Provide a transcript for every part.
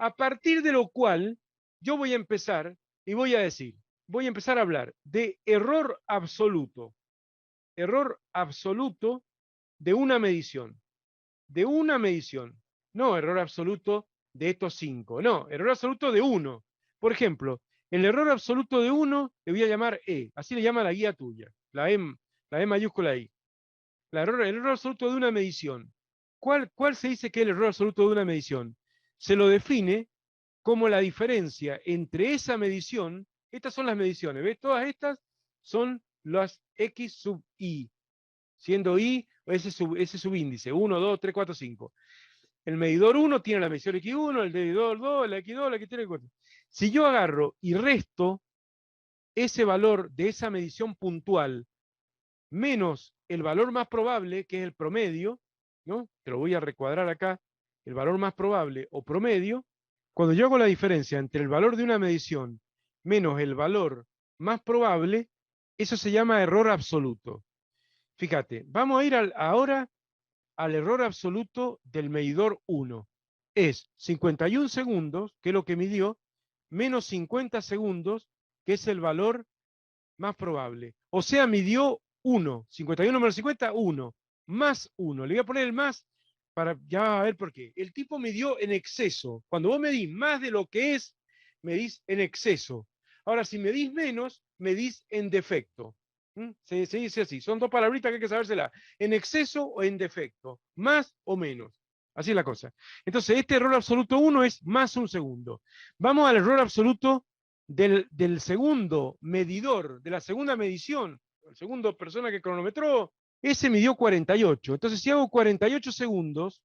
A partir de lo cual, yo voy a empezar y voy a empezar a hablar de error absoluto de una medición, no error absoluto de estos 5, no, error absoluto de uno. Por ejemplo, el error absoluto de uno le voy a llamar E, así le llama la guía tuya, la E mayúscula I. El error absoluto de una medición. ¿Cuál se dice que es el error absoluto de una medición? Se lo define como la diferencia entre esa medición, estas son las mediciones, ¿ves? Todas estas son las X sub I, siendo I ese subíndice, 1, 2, 3, 4, 5. El medidor 1 tiene la medición X1, el medidor 2, la X2, la X3, X4. Si yo agarro y resto ese valor de esa medición puntual menos el valor más probable, que es el promedio, ¿no? Te lo voy a recuadrar acá, el valor más probable o promedio, cuando yo hago la diferencia entre el valor de una medición menos el valor más probable, eso se llama error absoluto. Fíjate, vamos a ir ahora al error absoluto del medidor 1. Es 51 segundos, que es lo que midió, menos 50 segundos, que es el valor más probable. O sea, midió 1. 51 menos 50, 1. Más 1. Le voy a poner el más para ya a ver por qué. El tipo midió en exceso. Cuando vos medís más de lo que es, medís en exceso. Ahora, si medís menos, medís en defecto. Se dice así. Son dos palabritas que hay que sabérsela. En exceso o en defecto. Más o menos. Así es la cosa. Entonces, este error absoluto 1 es más un segundo. Vamos al error absoluto del segundo medidor, de la segunda medición, el segundo persona que cronometró, ese midió 48. Entonces, si hago 48 segundos,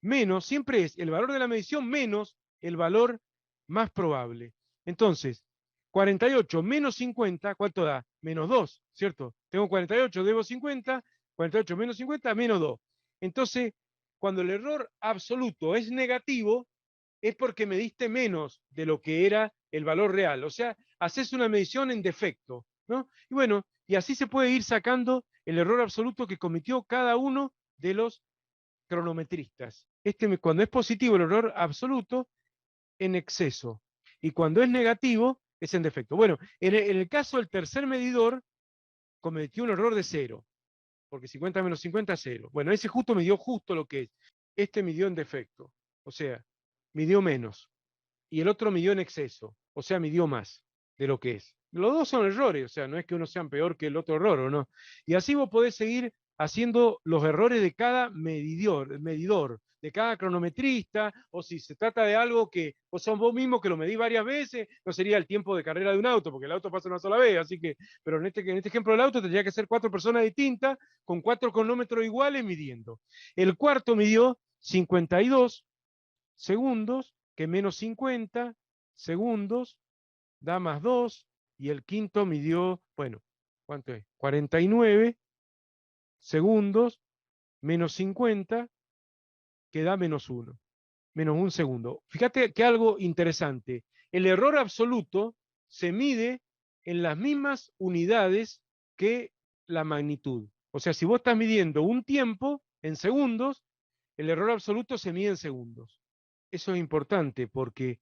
menos, siempre es el valor de la medición menos el valor más probable. Entonces, 48 menos 50, ¿cuánto da? Menos 2, ¿cierto? Tengo 48, debo 50, 48 menos 50, menos 2. Entonces, cuando el error absoluto es negativo, es porque mediste menos de lo que era el valor real. O sea, haces una medición en defecto, ¿no? Y bueno, y así se puede ir sacando el error absoluto que cometió cada uno de los cronometristas. Cuando es positivo el error absoluto, en exceso. Y cuando es negativo, es en defecto. Bueno, en el caso del tercer medidor, cometió un error de 0, porque 50 menos 50 es 0. Bueno, ese justo midió justo lo que es. Este midió en defecto, o sea, midió menos. Y el otro midió en exceso, o sea, midió más de lo que es. Los dos son errores, o sea, no es que uno sea peor que el otro error, ¿o no? Y así vos podés seguir haciendo los errores de cada medidor, de cada cronometrista, o si se trata de algo que vos sos vos mismo que lo medís varias veces, no sería el tiempo de carrera de un auto, porque el auto pasa una sola vez, así que, pero en este ejemplo del auto tendría que ser 4 personas distintas, con 4 cronómetros iguales midiendo. El cuarto midió 52 segundos, que menos 50 segundos da más 2, y el quinto midió, bueno, ¿cuánto es? 49 segundos menos 50, que da menos 1, menos un segundo. Fíjate que algo interesante, el error absoluto se mide en las mismas unidades que la magnitud. O sea, si vos estás midiendo un tiempo en segundos, el error absoluto se mide en segundos. Eso es importante porque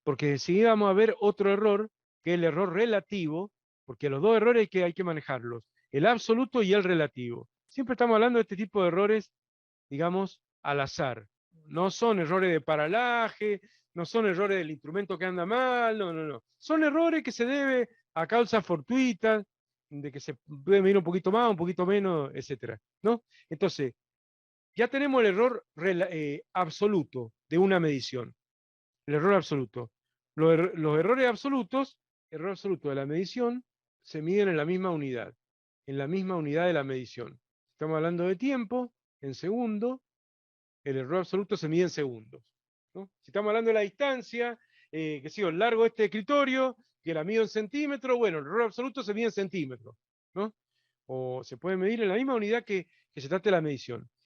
enseguida vamos a ver otro error, que es el error relativo, porque los dos errores hay que manejarlos, el absoluto y el relativo. Siempre estamos hablando de este tipo de errores, digamos, al azar. No son errores de paralaje, no son errores del instrumento que anda mal, no, no, no. Son errores que se debe a causas fortuitas, de que se puede medir un poquito más, un poquito menos, etcétera, ¿no? Entonces, ya tenemos el error absoluto de una medición, el error absoluto. Los errores absolutos, error absoluto de la medición, se miden en la misma unidad de la medición. Estamos hablando de tiempo, en segundo, el error absoluto se mide en segundos, ¿no? Si estamos hablando de la distancia, que sigo, el largo de este escritorio, que la mido en centímetros, bueno, el error absoluto se mide en centímetros, ¿no? O se puede medir en la misma unidad que se trate la medición.